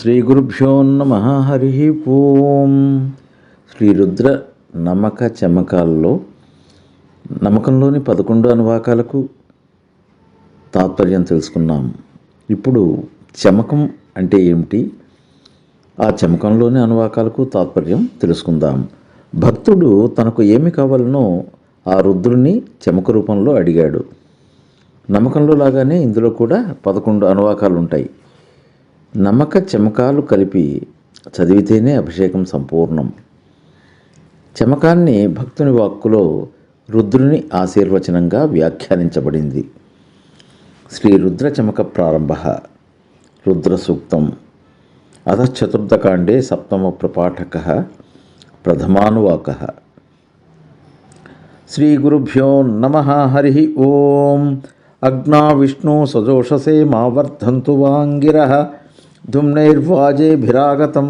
శ్రీ గురుభ్యో నమః. హరి ఓం. శ్రీ రుద్ర నమక చమకాల్లో నమకంలోని 11 అనువాకాలకు తాత్పర్యం తెలుసుకున్నాం. ఇప్పుడు చమకం అంటే ఏమిటి, ఆ చమకంలోని అనువాకాలకు తాత్పర్యం తెలుసుకుందాం. భక్తుడు తనకు ఏమి కావాలనో ఆ రుద్రుని చమక రూపంలో అడిగాడు. నమ్మకంలో లాగానే ఇందులో కూడా 11 అనువాకాలు ఉంటాయి. నమక చమకాలు కలిపి చదివితేనే అభిషేకం సంపూర్ణం. చమకాన్ని భక్తుని వాక్కులో రుద్రుని ఆశీర్వచనంగా వ్యాఖ్యానించబడింది. శ్రీ రుద్ర చమక ప్రారంభ. రుద్ర సూక్తం. అథ చతుర్థకాండే సప్తమ ప్రపాఠక ప్రథమానువాక. శ్రీ గురుభ్యో నమః. హరి ఓం. అగ్నా విష్ణు సజోషసే మా వర్ధంతు వాంగిరః ధుమ్నైర్వాజేభిరాగతం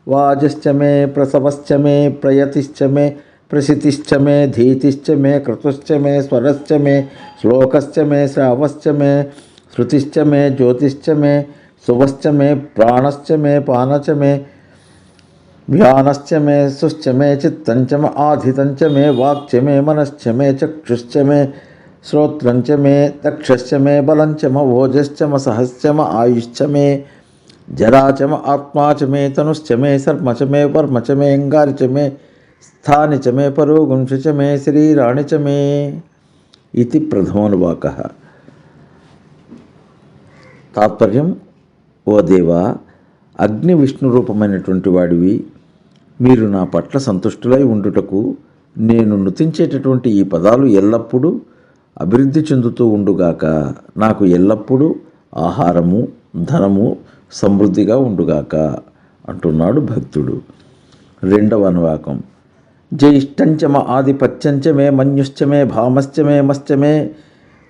వాజశ్చ మే ప్రసవశ్చ మే ప్రయతిశ్చ మే ప్రసితిశ్చ మే ధీతిశ్చ మే క్రతుశ్చ మే స్వరశ్చ మే శ్లోకశ్చ మే శ్రావశ్చ మే శృతిశ్చ మే జ్యోతిశ్చ మే సువశ్చ మే ప్రాణశ్చ మే పానశ్చ మే వ్యానశ్చ మే సుశ్చ మే చిత్తంచ మే ఆధితంచ మే వాక్చ మే మనశ్చ మే చక్షుశ్చ మే శ్రోత్రంచ మే దక్షశ్చ మే బలంచ మ ఓజశ్చ మ సహశ్చ మ ఆయుశ్చ మే జరాచ మ ఆత్మా చ మే తనుశ్చ మే శర్మ చ మే వర్మ చ మే అంగారి చ మే స్థాని చ మే పరోగుంష చ మే శరీరాణి చ మే. ఇది ప్రథమోనువాకః. తాత్పర్యం: ఓ దేవా, అగ్ని విష్ణు రూపమైనటువంటి వాడివి, మీరు నా పట్ల సంతుష్టులై ఉండుటకు నేను నృతించేటటువంటి ఈ పదాలు ఎల్లప్పుడూ అభివృద్ధి చెందుతూ ఉండుగాక. నాకు ఎల్లప్పుడూ ఆహారము, ధనము సమృద్ధిగా ఉండుగాక అంటున్నాడు భక్తుడు. రెండవ అనువాకం. జ్యేష్ఠంచమ ఆదిపత్యంచ మే మన్యుశ్చ మే భామశ్చ మే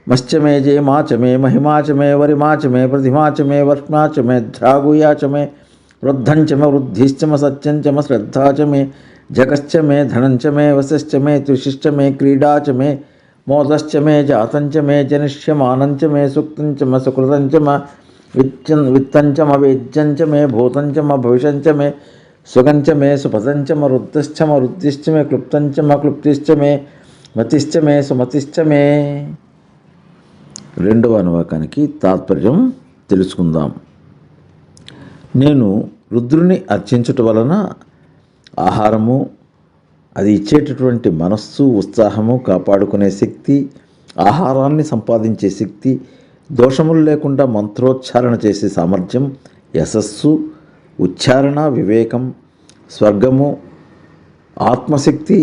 మశ్చ మే జయమాచ మే మహిమాచ మే వరిమాచ మే ప్రతిమాచ మే వర్ష్మాచ మే ధ్రాగుయాచ మే వృద్ధంచ మే వృద్ధిశ్చ మ సత్యంచ మ శ్రద్ధాచ మే జగశ్చ మే ధనంచ మే వశశ్చ మే త్రిషిశ్చ మే క్రీడాచ మే మోదశ్చ మే జాతంచ మే జనిష్యమానంచ మే సుక్తంచ మ సుకృతంచ మ విత్తంచ మ వేద్యంచ మే భూతంచ మ భవిష్యంచ మే సుగంచ మే సుపదంచ మ రుద్ధశ్చ మ రుద్ధిశ్చ మే క్లుప్తంచ మ క్లుప్తిశ్చ మే మతిశ్చ మే సుమతిశ్చ మే. రెండవ అనువాకానికి తాత్పర్యం తెలుసుకుందాం. నేను రుద్రుని అర్చించుట వలన ఆహారము, అది ఇచ్చేటటువంటి మనస్సు, ఉత్సాహము, కాపాడుకునే శక్తి, ఆహారాన్ని సంపాదించే శక్తి, దోషములు లేకుండా మంత్రోచ్చారణ చేసే సామర్థ్యం, యశస్సు, ఉచ్చారణ, వివేకం, స్వర్గము, ఆత్మశక్తి,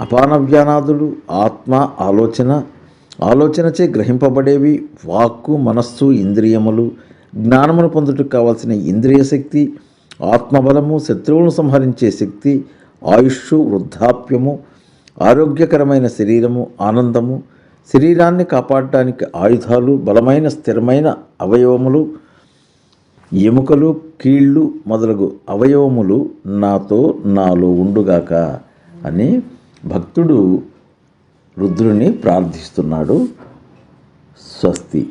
అపానవ్యానాదులు, ఆత్మ, ఆలోచనచే గ్రహింపబడేవి, వాక్కు, మనస్సు, ఇంద్రియములు, జ్ఞానమును పొందుటకు కావాల్సిన ఇంద్రియ శక్తి, ఆత్మబలము, శత్రువులను సంహరించే శక్తి, ఆయుష్షు, వృద్ధాప్యము, ఆరోగ్యకరమైన శరీరము, ఆనందము, శరీరాన్ని కాపాడటానికి ఆయుధాలు, బలమైన స్థిరమైన అవయవములు, ఎముకలు, కీళ్ళు మొదలగు అవయవములు నాలో ఉండుగాక అని భక్తుడు రుద్రుని ప్రార్థిస్తున్నాడు. స్వస్తి.